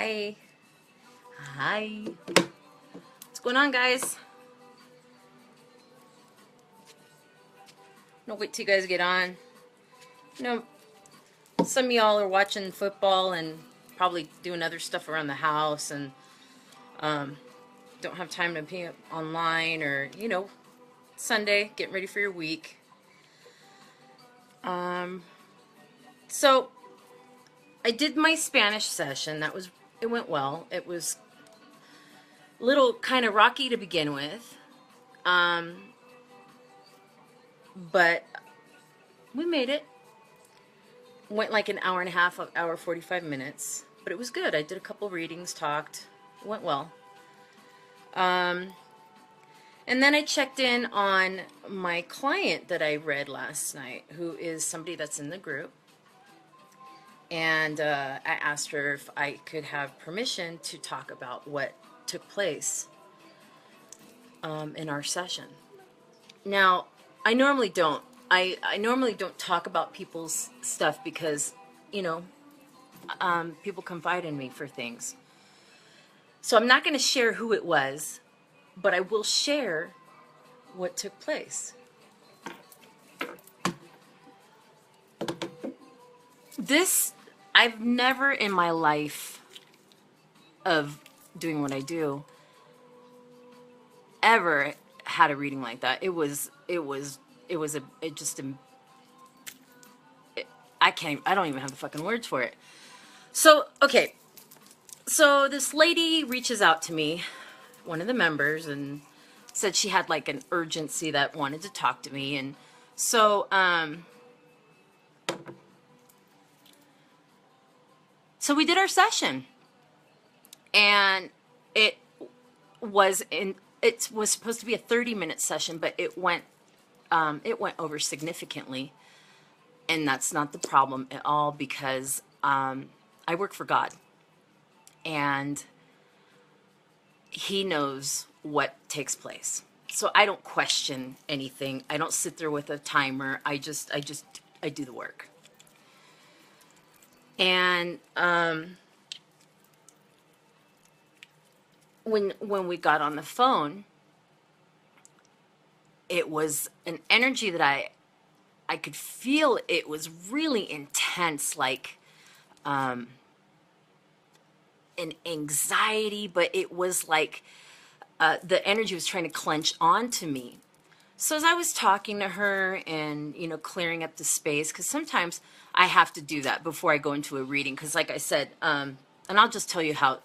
Hi. Hi. What's going on, guys? No, wait till you guys get on. You know, some of y'all are watching football and probably doing other stuff around the house and don't have time to be online, or, Sunday, getting ready for your week. So I did my Spanish session. It went well. It was a little kind of rocky to begin with. But we made it. Went like an hour and a half, hour 45 minutes. But it was good. I did a couple readings, talked. It went well. And then I checked in on my client that I read last night, who is somebody that's in the group. And I asked her if I could have permission to talk about what took place in our session. Now, I normally don't. I normally don't talk about people's stuff because, people confide in me for things. So I'm not going to share who it was, but I will share what took place. I've never in my life of doing what I do ever had a reading like that. I don't even have the fucking words for it. So, okay. So this lady reaches out to me, one of the members, and said she had like an urgency that wanted to talk to me. And so, so we did our session, and it was supposed to be a 30-minute session, but it went over significantly. And that's not the problem at all, because I work for God, and He knows what takes place. So I don't question anything. I don't sit there with a timer. I do the work. And when we got on the phone, it was an energy that I could feel. It was really intense, like an anxiety, but it was like the energy was trying to clench onto me. So as I was talking to her and, clearing up the space, because sometimes I have to do that before I go into a reading, because like I said, and I'll just tell you how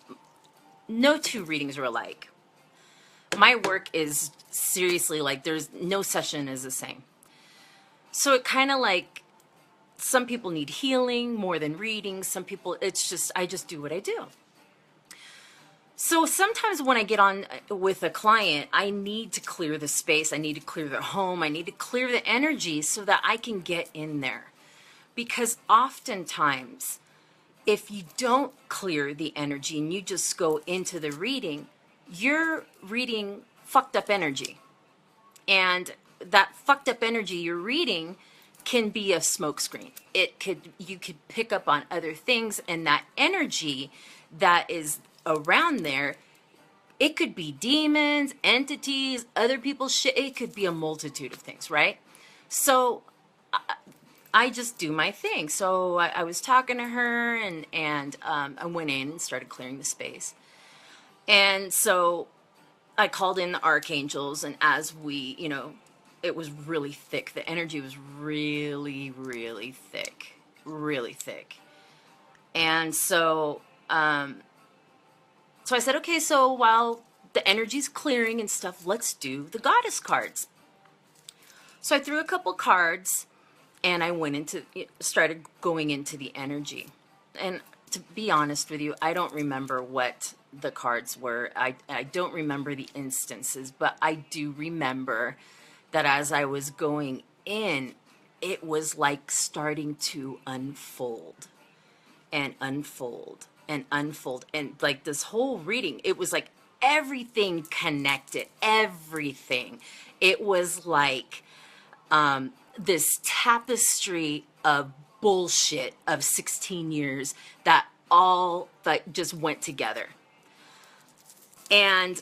no two readings are alike. My work is seriously like there's no session is the same. So it kind of like, some people need healing more than reading. Some people, I just do what I do. So sometimes when I get on with a client, I need to clear the space. I need to clear their home. I need to clear the energy so that I can get in there. Because oftentimes, if you don't clear the energy and you just go into the reading, you're reading fucked up energy. And that fucked up energy you're reading can be a smokescreen. You could pick up on other things, and that energy that is around there, it could be demons, entities, other people's shit. It could be a multitude of things, right? So I just do my thing. So I was talking to her, and I went in and started clearing the space. And so I called in the Archangels, and as we, it was really thick. The energy was really, really thick. Really thick. And so, so I said, okay, so while the energy's clearing and stuff, let's do the goddess cards. So I threw a couple cards, and I started going into the energy. And to be honest with you, I don't remember what the cards were. I don't remember the instances, but I do remember that as I was going in, it was like starting to unfold and unfold and unfold. And like this whole reading, it was like everything connected, everything. It was like this tapestry of bullshit of 16 years that all like just went together. And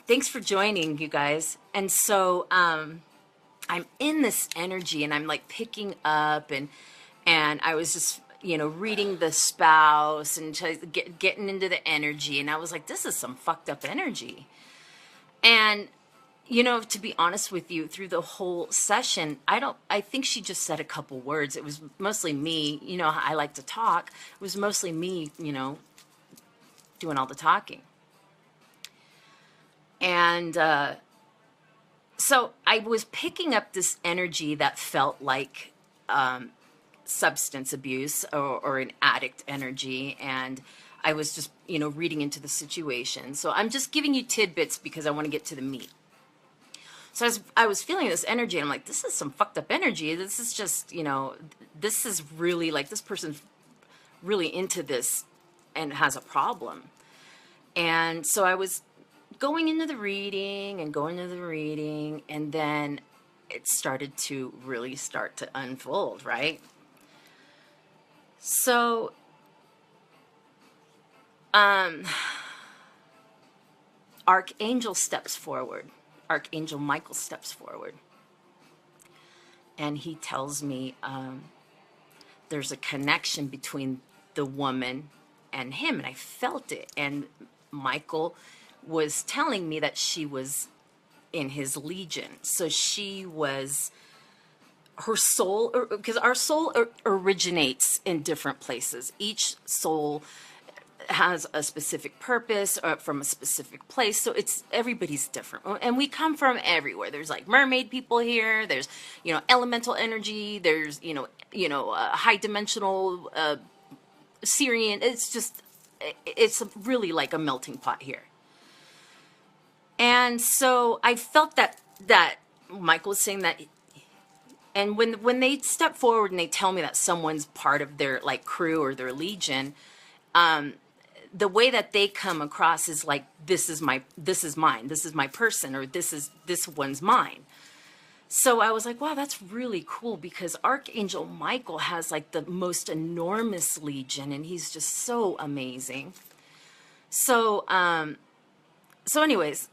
thanks for joining, you guys. And so I'm in this energy, and I'm like picking up, and I was just, you know, reading the spouse and getting into the energy, and I was like, this is some fucked up energy. And you know, to be honest with you, through the whole session, I think she just said a couple words. It was mostly me, you know, I like to talk. It was mostly me, you know, doing all the talking. And so I was picking up this energy that felt like substance abuse, or an addict energy. And I was just, you know, reading into the situation. So I'm just giving you tidbits because I want to get to the meat. So I was feeling this energy, and I'm like, this is some fucked up energy. This is just, you know, this is really like, this person's really into this and has a problem. And so I was going into the reading, and then it started to really start to unfold, right? So, Archangel steps forward. Archangel Michael steps forward, and he tells me there's a connection between the woman and him, and I felt it. And Michael was telling me that she was in his legion, so she was her soul, because our soul originates in different places. Each soul has a specific purpose, or from a specific place. So it's, everybody's different, and we come from everywhere. There's like mermaid people here. There's, you know, elemental energy. There's, high dimensional Syrian. It's just, it's really like a melting pot here. And so I felt that Michael was saying that. And when they step forward and they tell me that someone's part of their like crew or their legion, the way that they come across is like, this is mine, this is my person, or this one's mine. So I was like, wow, that's really cool, because Archangel Michael has like the most enormous legion, and he's just so amazing. So, anyways,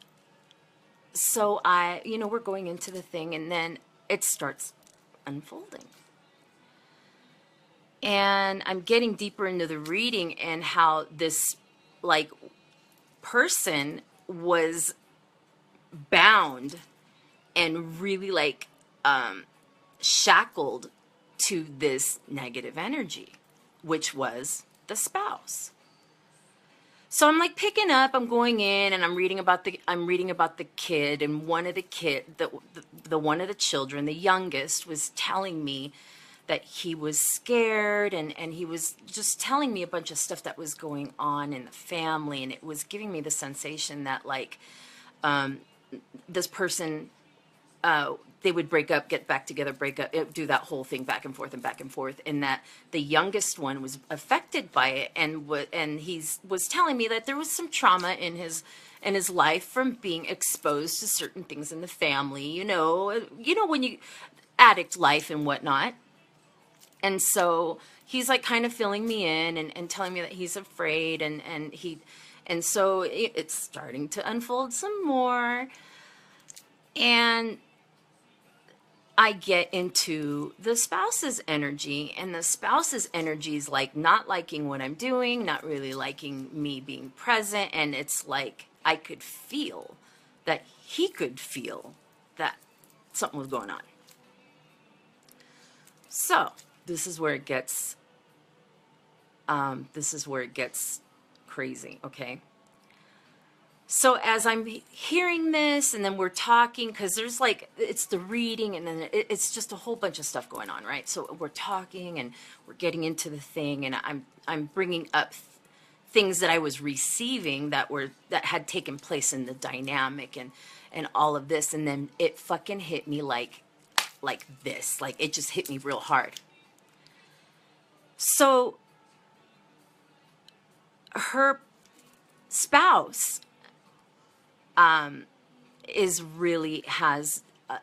so we're going into the thing, and then it starts unfolding. And I'm getting deeper into the reading, and how this like person was bound and really like shackled to this negative energy, which was the spouse. So I'm like picking up, I'm going in, and I'm reading about the kid, and one of the children, the youngest, was telling me that he was scared, and he was just telling me a bunch of stuff that was going on in the family, and it was giving me the sensation that like this person, they would break up, get back together, break up, do that whole thing back and forth, and that the youngest one was affected by it, and he was telling me that there was some trauma in his life from being exposed to certain things in the family, you know when you addict life and whatnot. And so he's like kind of filling me in, and telling me that he's afraid, and so it's starting to unfold some more. And I get into the spouse's energy, and the spouse's energy is like not liking what I'm doing, not really liking me being present. And it's like I could feel that he could feel that something was going on. So this is where it gets crazy, okay? So as I'm hearing this, and then we're talking, because there's like, it's the reading, and then it's just a whole bunch of stuff going on, right? So we're talking, and we're getting into the thing, and I'm bringing up things that I was receiving that had taken place in the dynamic, and all of this, and then it fucking hit me like this, like it just hit me real hard. So her spouse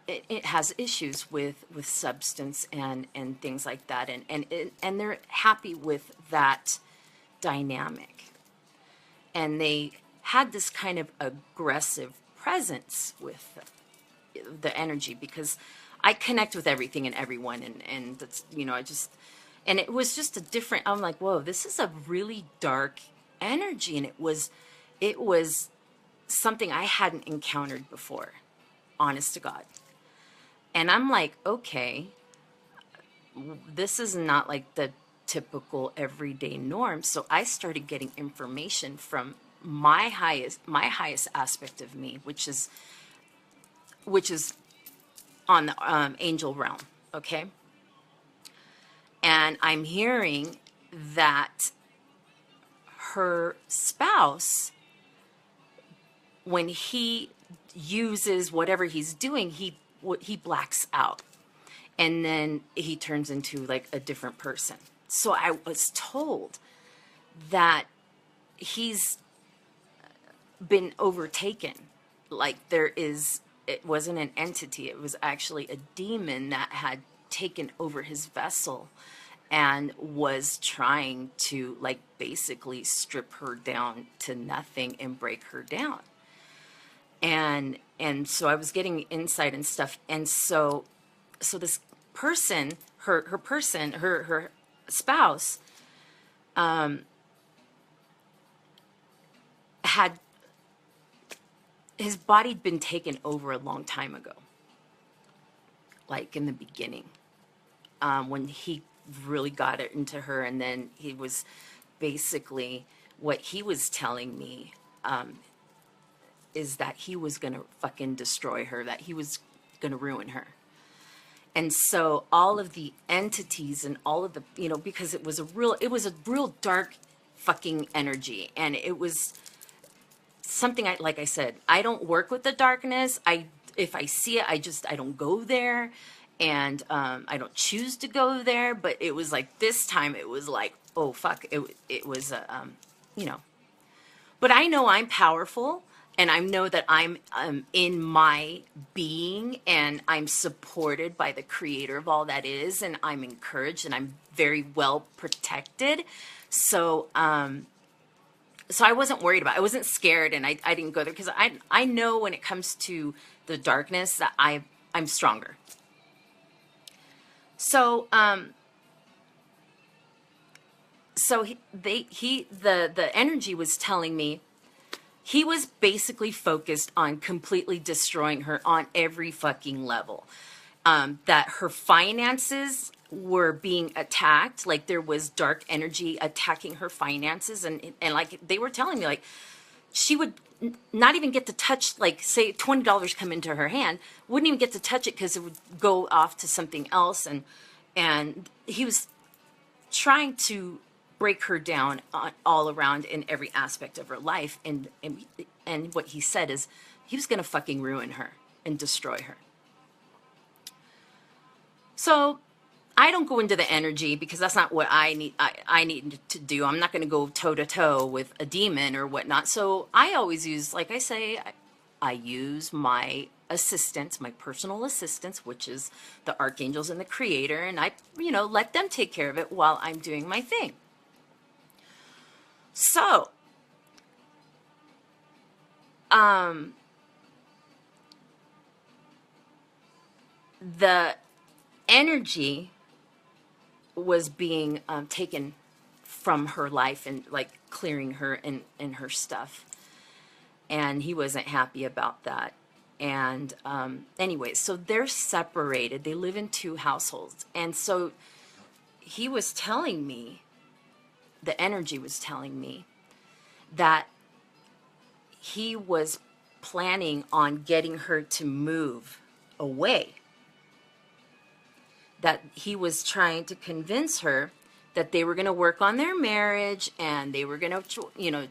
it has issues with substance and things like that, and they're happy with that dynamic. And they had this kind of aggressive presence with the energy, because I connect with everything and everyone, and that's, and it was just a different, I'm like, whoa, this is a really dark energy. And it was something I hadn't encountered before, honest to God. And I'm like, okay, this is not like the typical everyday norm. So I started getting information from my highest aspect of me, which is on the angel realm. Okay. And I'm hearing that her spouse, when he uses whatever he's doing, he blacks out, and then he turns into like a different person. So I was told that he's been overtaken. Like it wasn't an entity, it was actually a demon that had taken over his vessel and was trying to like basically strip her down to nothing and break her down. And so I was getting insight and stuff. And so this person, her spouse, had his body'd been taken over a long time ago, like in the beginning, when he really got it into her. And then he was basically, what he was telling me is that he was going to fucking destroy her, that he was going to ruin her. And so all of the entities and all of the, because it was a real dark fucking energy. And it was something, like I said, I don't work with the darkness. If I see it, I don't go there. And I don't choose to go there. But it was like, this time it was like, oh fuck, it was but I know I'm powerful, and I know that I'm in my being, and I'm supported by the creator of all that is, and I'm encouraged, and I'm very well protected. So so I wasn't worried about it. I wasn't scared, and I didn't go there, because I know when it comes to the darkness that I'm stronger. So the energy was telling me he was basically focused on completely destroying her on every fucking level. That her finances were being attacked, like there was dark energy attacking her finances, and like they were telling me, like she would not even get to touch, like say $20 come into her hand, wouldn't even get to touch it because it would go off to something else, and he was trying to break her down all around in every aspect of her life, and what he said is he was going to fucking ruin her and destroy her. So I don't go into the energy, because that's not what I need to do. I'm not going to go toe to toe with a demon or whatnot. So I always use, like I say, I use my assistants, my personal assistants, which is the Archangels and the Creator, and I, let them take care of it while I'm doing my thing. So, the energy was being taken from her life, and like clearing her and her stuff. And he wasn't happy about that. And anyway, so they're separated. They live in 2 households. And so he was telling me, the energy was telling me, that he was planning on getting her to move away. That he was trying to convince her that they were going to work on their marriage, and they were going to,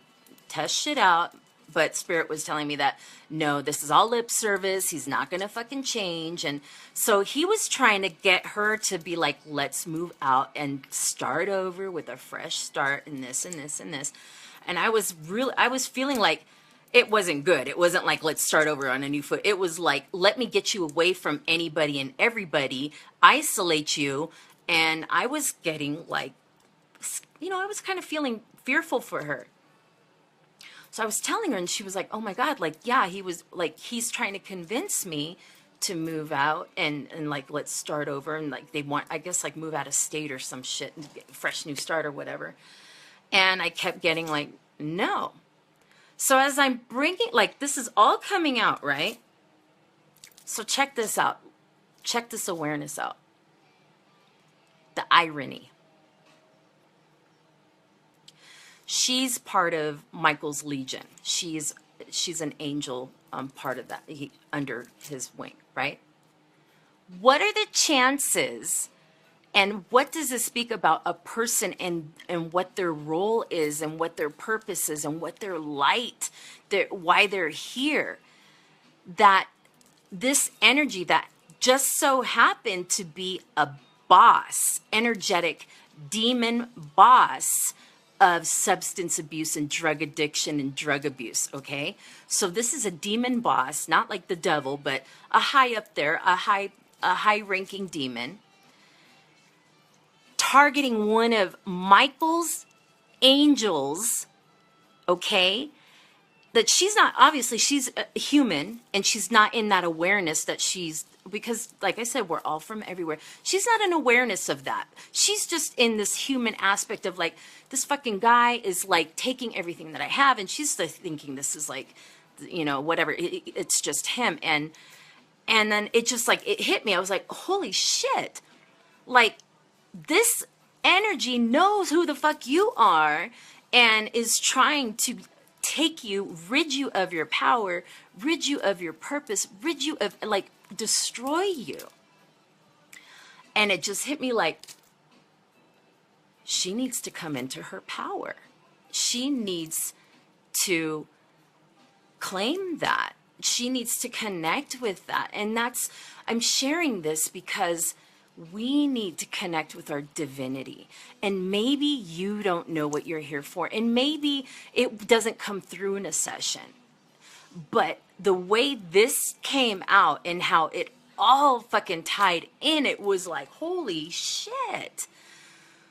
test shit out. But Spirit was telling me that, no, this is all lip service. He's not going to fucking change. And so he was trying to get her to be like, let's move out and start over with a fresh start, and this and this and this. And I was feeling like it wasn't good. It wasn't like, let's start over on a new foot. It was like, let me get you away from anybody and everybody, isolate you. And I was getting like, I was kind of feeling fearful for her. So I was telling her, and she was like, oh my God, like, yeah, he was like, he's trying to convince me to move out and like, let's start over. And like, they want, I guess, like move out of state or some shit and get a fresh new start or whatever. And I kept getting like, no. So as I'm bringing, like, this is all coming out, right? So check this out. Check this awareness out. The irony. She's part of Michael's Legion. She's an angel, part of that, under his wing, right? What are the chances, and what does this speak about a person and what their role is and what their purpose is and what their light, why they're here, that this energy that just so happened to be a boss, energetic demon boss of substance abuse and drug addiction and drug abuse, okay? So this is a demon boss, not like the devil, but a high up there, a high-ranking demon, targeting one of Michael's angels, okay? That she's not, obviously she's a human and she's not in that awareness that she's, because like I said, we're all from everywhere. She's not an awareness of that. She's just in this human aspect of like, this fucking guy is like taking everything that I have, and she's thinking this is like, you know, whatever, it's just him. And then it just like, it hit me. I was like, holy shit. Like, this energy knows who the fuck you are and is trying to take you, rid you of your power, rid you of your purpose, rid you of, like, destroy you. And it just hit me like, she needs to come into her power. She needs to claim that. She needs to connect with that. And that's, I'm sharing this because we need to connect with our divinity. And maybe you don't know what you're here for. And maybe it doesn't come through in a session. But the way this came out and how it all fucking tied in, it was like, holy shit.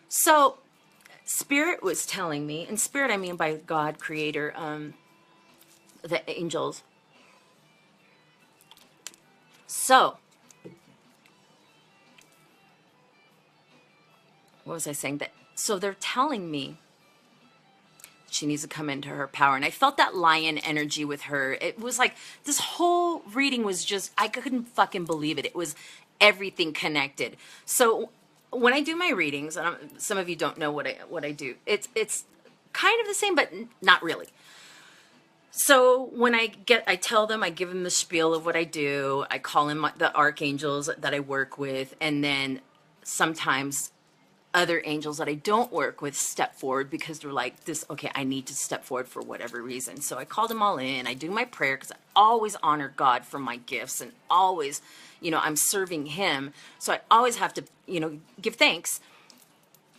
So Spirit was telling me, and Spirit I mean by God, Creator, the angels. So, what was I saying? So they're telling me she needs to come into her power. And I felt that lion energy with her. It was like, this whole reading was just, I couldn't fucking believe it. It was everything connected. So when I do my readings, and some of you don't know what I do, it's kind of the same, but not really. So when I tell them, I give them the spiel of what I do. I call in the archangels that I work with. And then sometimes other angels that I don't work with step forward because they're like, this, okay, I need to step forward for whatever reason. So I call them all in. I do my prayer because I always honor God for my gifts, and always, you know, I'm serving him. So I always have to, you know, give thanks.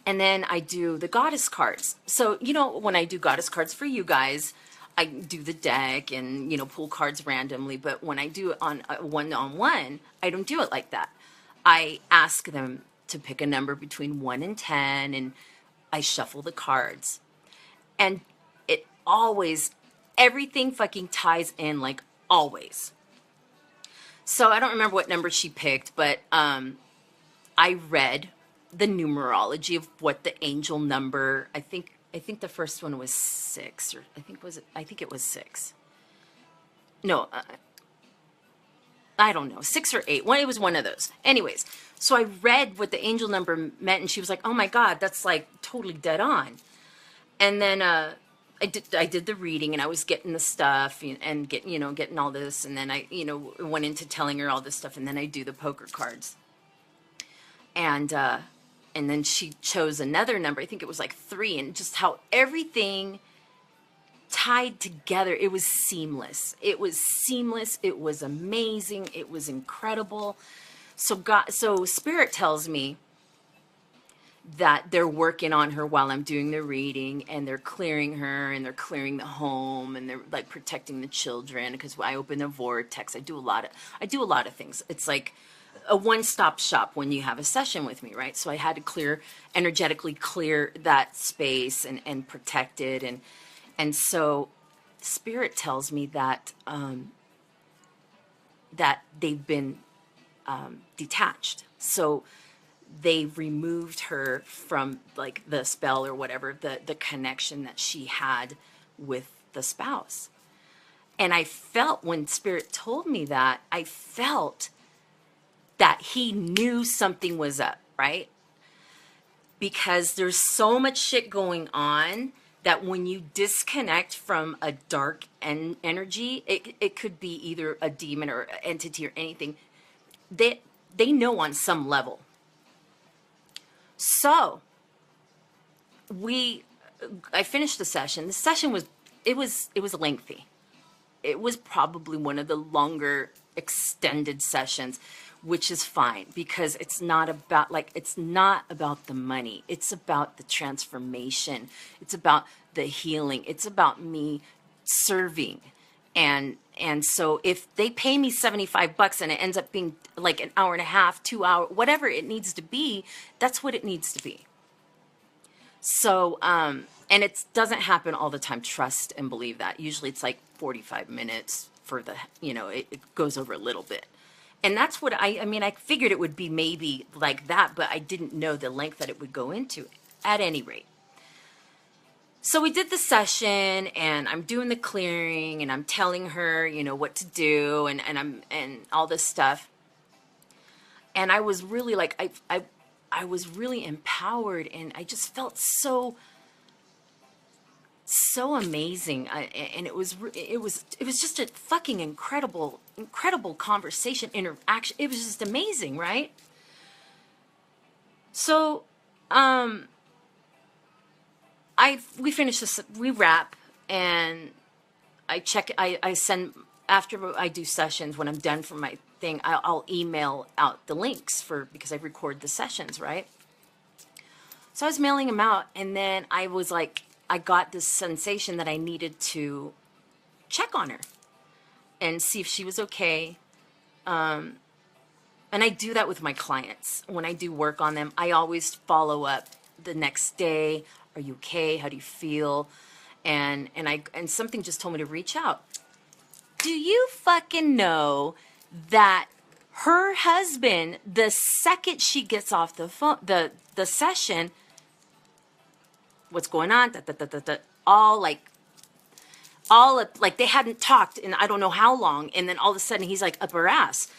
And then I do the goddess cards. So, you know, when I do goddess cards for you guys, I do the deck and, you know, pull cards randomly. But when I do it on a one-on-one, I don't do it like that. I ask them to pick a number between 1 and 10, and I shuffle the cards. And it always, everything fucking ties in, like, always. So I don't remember what number she picked, but I read the numerology of what the angel number, I think the first one was 6, or I think it was 6. No, I don't know, 6 or 8. It was one of those. Anyways, so I read what the angel number meant, and she was like, "Oh my God, that's like totally dead on." And then I did the reading, and I was getting the stuff and getting all this, and then I went into telling her all this stuff, and then I do the poker cards, and then she chose another number. I think it was like 3, and just how everything tied together. It was seamless. It was seamless. It was amazing. It was incredible. So Spirit tells me that they're working on her while I'm doing the reading, and they're clearing her, and they're clearing the home, and they're like protecting the children, because I open the vortex. I do a lot of things. It's like a one-stop shop when you have a session with me, right? So I had to energetically clear that space and protect it. And so Spirit tells me that, that they've been detached. So they removed her from like the spell or whatever, the connection that she had with the spouse. And I felt, when Spirit told me that, I felt that he knew something was up, right? Because there's so much shit going on that when you disconnect from a dark energy, it could be either a demon or entity or anything. They know on some level. So I finished the session. The session was lengthy. It was probably one of the longer extended sessions, which is fine, because it's not about the money. It's about the transformation. It's about the healing. It's about me serving. And so if they pay me $75 and it ends up being like an hour and a half, 2 hours, whatever it needs to be, that's what it needs to be. So, and it doesn't happen all the time. Trust and believe that. Usually it's like 45 minutes for it goes over a little bit. And that's what I figured it would be maybe like that, but I didn't know the length that it would go into at any rate. So we did the session, and I'm doing the clearing, and I'm telling her, what to do, and all this stuff. And I was really like, I was really empowered, and I just felt so amazing. And it was just a fucking incredible conversation, interaction. It was just amazing, right? So, we finish this, we wrap, and I send, after I do sessions, when I'm done for my thing, I'll email out the links because I record the sessions, right? So I was mailing them out, and then I was like, I got this sensation that I needed to check on her and see if she was okay. And I do that with my clients. When I do work on them, I always follow up the next day. Are you okay? How do you feel? And something just told me to reach out. Do you fucking know that her husband, the second she gets off the phone, the session, what's going on? All like they hadn't talked in I don't know how long, and then all of a sudden he's like up her ass.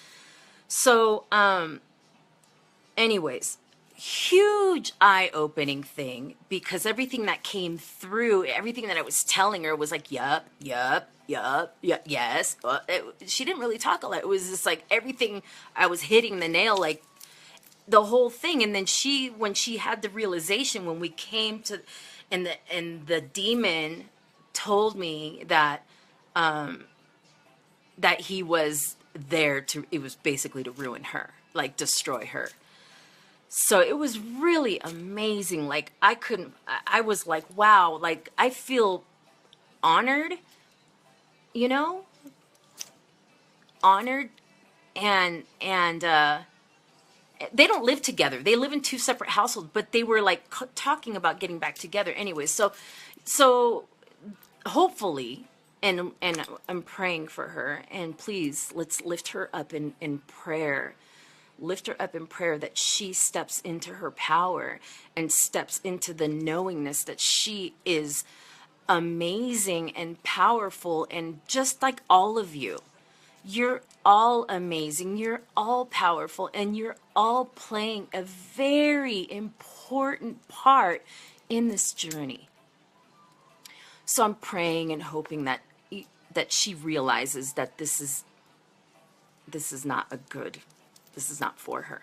So, anyways, huge eye-opening thing, because everything that came through, everything that I was telling her was like, yup, yes. She didn't really talk a lot. It was just like everything, I was hitting the nail, like the whole thing. And then when she had the realization, when we came to, and the demon told me that, that he was there it was basically to ruin her, like destroy her. So it was really amazing. Like I was like, wow, like I feel honored, honored. And they don't live together. They live in two separate households, but they were like talking about getting back together anyway. So hopefully, and I'm praying for her, and please let's lift her up in prayer. Lift her up in prayer that she steps into her power and steps into the knowingness that she is amazing and powerful. And just like all of you, you're all amazing, you're all powerful, and you're all playing a very important part in this journey. So I'm praying and hoping that she realizes that this is not this is not for her.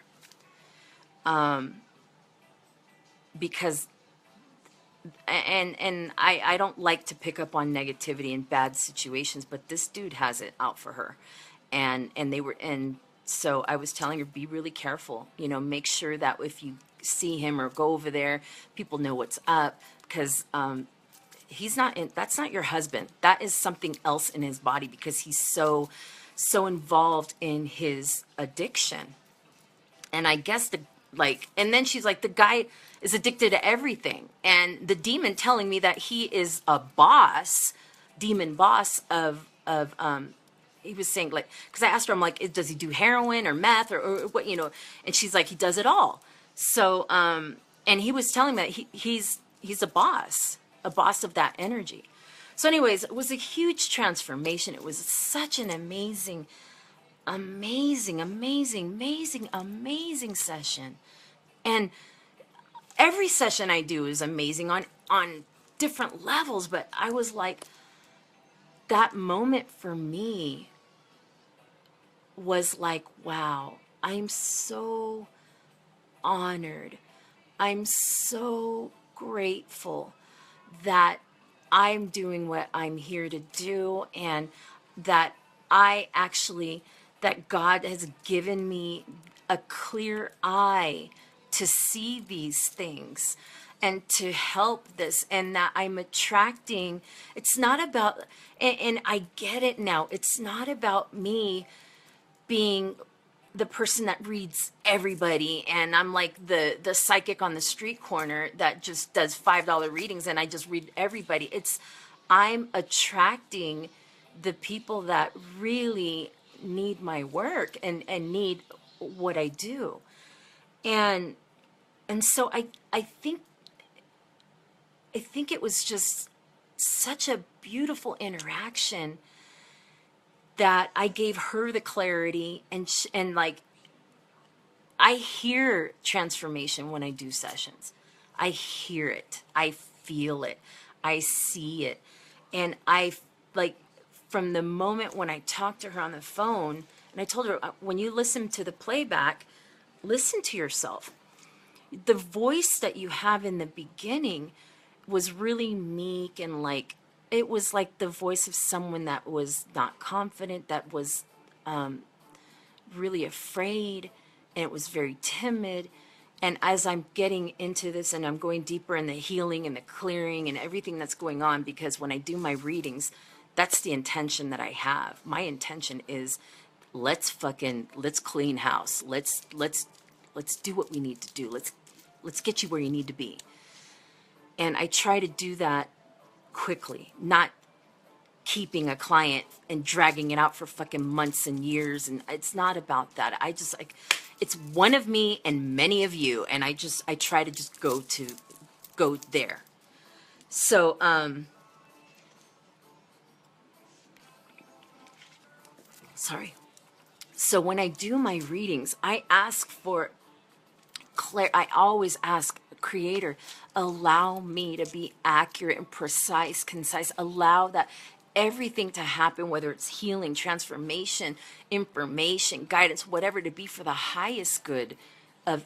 Because, and I don't like to pick up on negativity in bad situations, but this dude has it out for her. And so I was telling her, be really careful, make sure that if you see him or go over there, people know what's up, because, that's not your husband. That is something else in his body, because he's so involved in his addiction. And I guess and then she's like, the guy is addicted to everything. And the demon telling me that he is a demon boss he was saying, like, because I asked her, I'm like, does he do heroin or meth or what, and she's like, he does it all. So, and he was telling me that he's a boss of that energy. So anyways, it was a huge transformation. It was such an amazing session. And every session I do is amazing on different levels, but I was like, that moment for me was like, wow, I'm so honored. I'm so grateful that I'm doing what I'm here to do, and that that God has given me a clear eye to see these things and to help this, and that I'm attracting. It's not about, and I get it now, it's not about me being the person that reads everybody, and I'm like the psychic on the street corner that just does $5 readings and I just read everybody. I'm attracting the people that really need my work and need what I do. And so I think it was just such a beautiful interaction that I gave her the clarity, and like, I hear transformation when I do sessions. I hear it. I feel it. I see it. And like, from the moment when I talked to her on the phone, and I told her, when you listen to the playback, listen to yourself. The voice that you have in the beginning was really meek, and like, it was like the voice of someone that was not confident, that was really afraid, and it was very timid. And as I'm getting into this and I'm going deeper in the healing and the clearing and everything that's going on, because when I do my readings, that's the intention that I have. My intention is, let's clean house. Let's do what we need to do. Let's get you where you need to be. And I try to do that quickly, not keeping a client and dragging it out for fucking months and years. And it's not about that. I just, like, it's one of me and many of you. And I try to just go there. So, sorry. So when I do my readings, I ask for I always ask, Creator, allow me to be accurate and precise, concise. Allow that everything to happen, whether it's healing, transformation, information, guidance, whatever, to be for the highest good of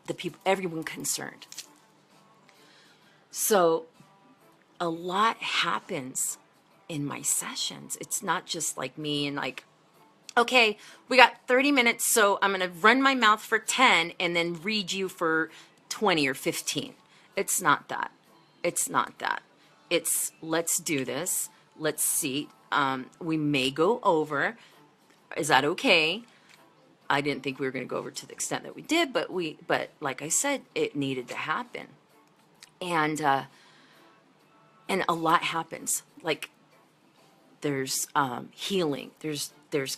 the people, everyone concerned. So a lot happens in my sessions. It's not just like me and like, okay, we got 30 minutes, so I'm going to run my mouth for 10 and then read you for 20 or 15. It's not that. It's not that. It's, let's do this. Let's see. We may go over. Is that okay? I didn't think we were going to go over to the extent that we did, but like I said, it needed to happen. And a lot happens. Like, there's healing, there's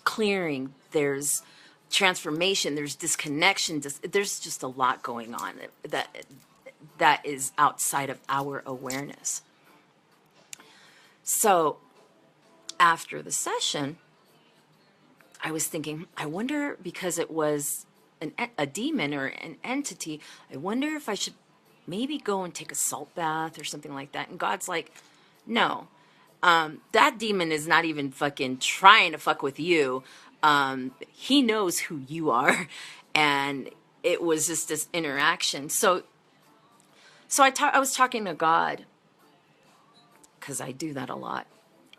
clearing, there's transformation, there's disconnection, there's just a lot going on that is outside of our awareness. So after the session, I was thinking, I wonder, because it was a demon or an entity, I wonder if I should maybe go and take a salt bath or something like that. And God's like, no. That demon is not even fucking trying to fuck with you. He knows who you are. And it was just this interaction. So I was talking to God, because I do that a lot.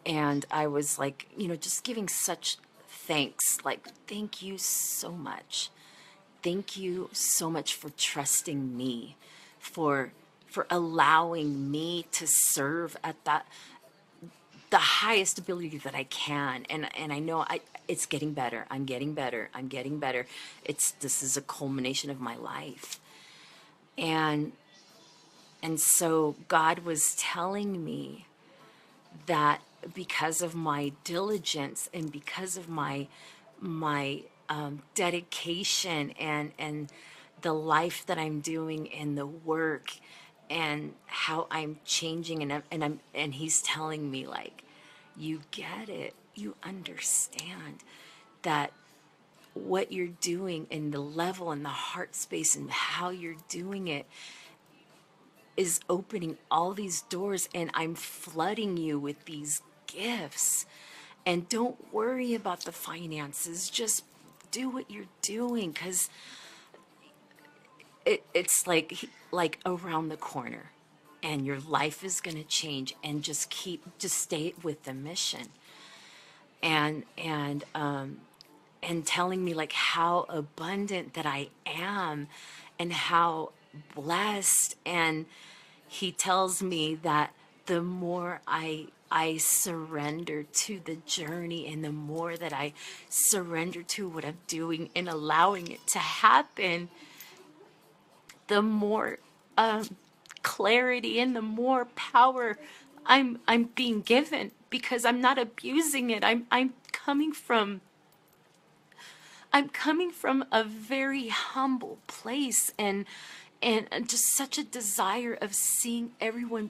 And I was like, just giving such thanks. Like, thank you so much. Thank you so much for trusting me, for allowing me to serve at that the highest ability that I can. And I know it's getting better. I'm getting better. I'm getting better. This is a culmination of my life. And so God was telling me that because of my diligence and because of my dedication and the life that I'm doing and the work and how I'm changing, and he's telling me, like, you get it, you understand that what you're doing and the level and the heart space and how you're doing it is opening all these doors, and I'm flooding you with these gifts. And don't worry about the finances. Just do what you're doing, because it's like around the corner, and your life is going to change. And just stay with the mission. And telling me, like, how abundant that I am and how blessed. And he tells me that the more I surrender to the journey, and the more that I surrender to what I'm doing and allowing it to happen, the more clarity and the more power I'm being given, because I'm not abusing it. I'm coming from a very humble place, and just such a desire of seeing everyone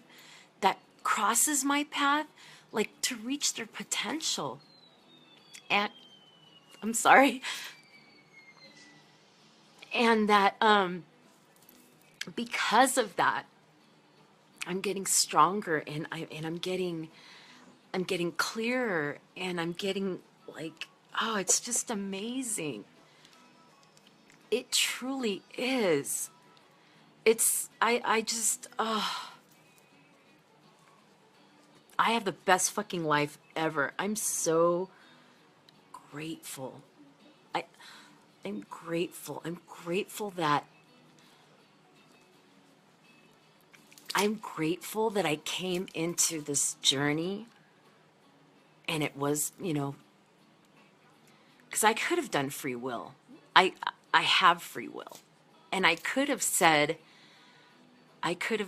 that crosses my path, like, to reach their potential. And I'm sorry. And that because of that, I'm getting stronger, and I'm getting clearer, and I'm getting, like, oh, it's just amazing. It truly is. I just, oh, I have the best fucking life ever. I'm so grateful. I'm grateful. I'm grateful that I came into this journey, and it was, because I could have done free will. I have free will. And I could have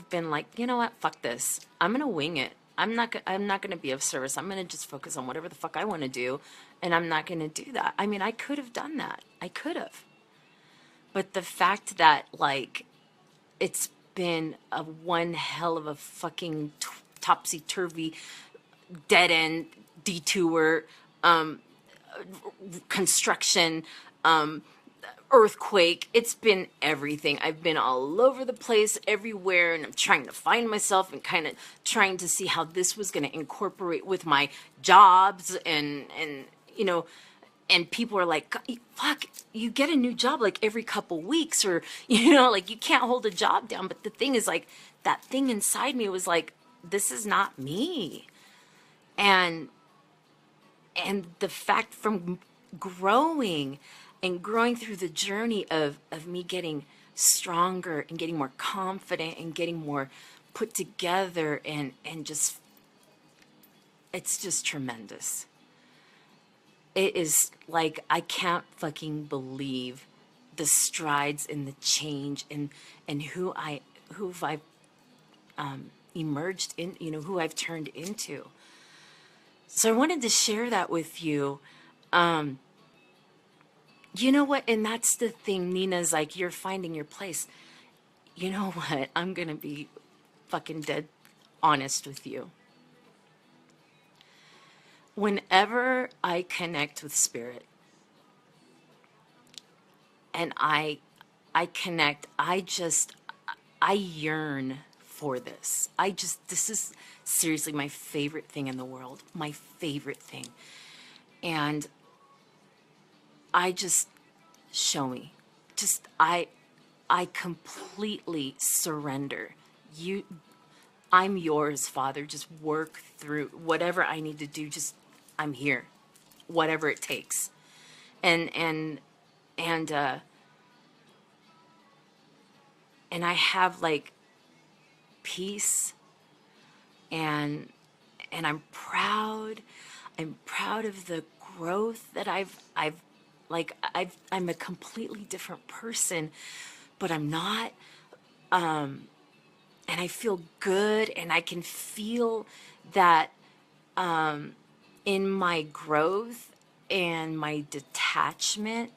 been like, you know what, fuck this. I'm going to wing it. I'm not going to be of service. I'm going to just focus on whatever the fuck I want to do. And I'm not going to do that. I mean, I could have done that. I could have. But the fact that, like, it's been a one hell of a fucking topsy-turvy, dead-end detour, construction, earthquake. It's been everything. I've been all over the place, everywhere, and I'm trying to find myself and kind of trying to see how this was going to incorporate with my jobs, and and people are like, fuck, you get a new job like every couple weeks, or like, you can't hold a job down. But the thing is, like, that thing inside me was like, this is not me. And the fact from growing through the journey of me getting stronger and getting more confident and getting more put together, and just, it's just tremendous. It is like, I can't fucking believe the strides and the change and who I've emerged in, who I've turned into. So I wanted to share that with you. You know what? And that's the thing, Nina's like, you're finding your place. You know what? I'm going to be fucking dead honest with you. Whenever I connect with spirit, and I connect, I yearn for this. This is seriously my favorite thing in the world. My favorite thing. And I just, show me. I completely surrender. I'm yours, Father. Just work through whatever I need to do. I'm here, whatever it takes. And I have, like, peace and and I'm proud. I'm proud of the growth that I'm a completely different person, but I'm not. And I feel good, and I can feel that in my growth and my detachment.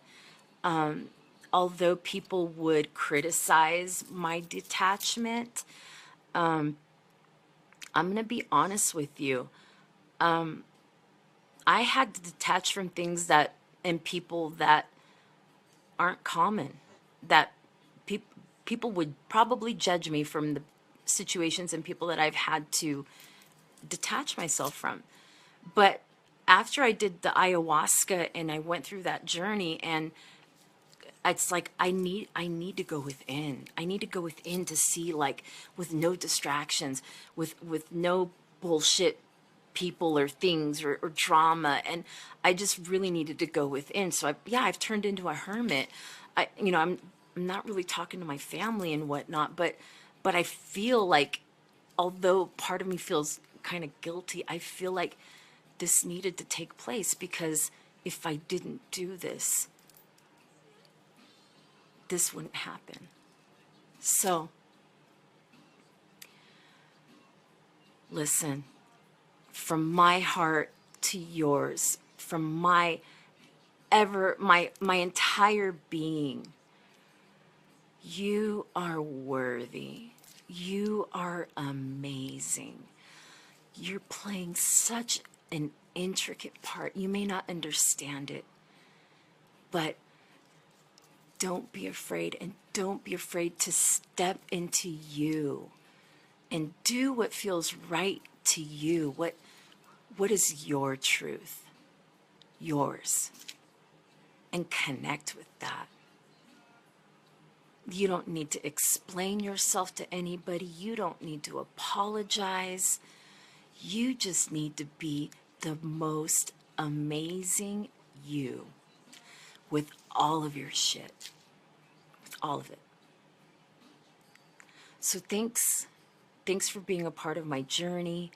Although people would criticize my detachment, I'm going to be honest with you. I had to detach from things that and people that aren't common, that people would probably judge me from the situations and people that I've had to detach myself from. But after I did the ayahuasca and I went through that journey, and it's like I need to go within. I need to go within to see, like, with no distractions, with no bullshit people or things or drama. And I just really needed to go within. So I've turned into a hermit. I'm not really talking to my family and whatnot, but I feel like, although part of me feels kind of guilty, I feel like this needed to take place, because if I didn't do this, this wouldn't happen. So, listen, from my heart to yours, from my entire being, you are worthy. You are amazing. You're playing such an intricate part. You may not understand it, but don't be afraid, and don't be afraid to step into you and do what feels right to you. What is your truth? Yours. And connect with that. You don't need to explain yourself to anybody. You don't need to apologize. You just need to be the most amazing you, with all of your shit, with all of it. So thanks for being a part of my journey.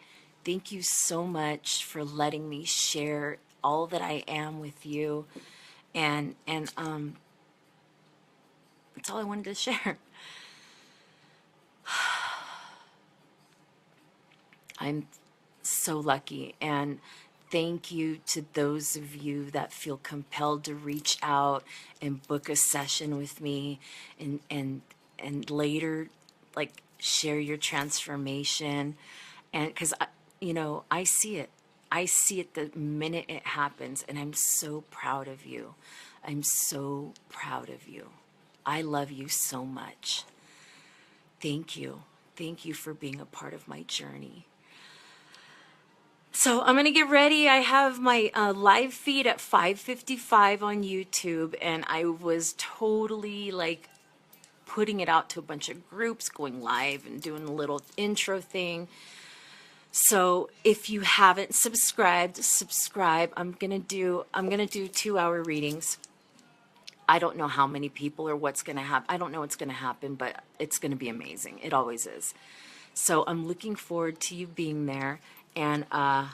Thank you so much for letting me share all that I am with you. And that's all I wanted to share. I'm so lucky, and thank you to those of you that feel compelled to reach out and book a session with me, and later, like, share your transformation. And because I see it. I see it the minute it happens, and I'm so proud of you. I'm so proud of you. I love you so much. Thank you. Thank you for being a part of my journey. So I'm going to get ready. I have my live feed at 5:55 on YouTube, and I was totally, like, putting it out to a bunch of groups, going live and doing a little intro thing. So if you haven't subscribed, subscribe. I'm gonna do 2-hour readings. I don't know how many people or what's gonna happen. I don't know what's gonna happen, but it's gonna be amazing. It always is. So I'm looking forward to you being there. And my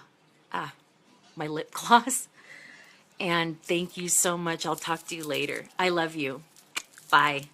lip gloss. And thank you so much. I'll talk to you later. I love you. Bye.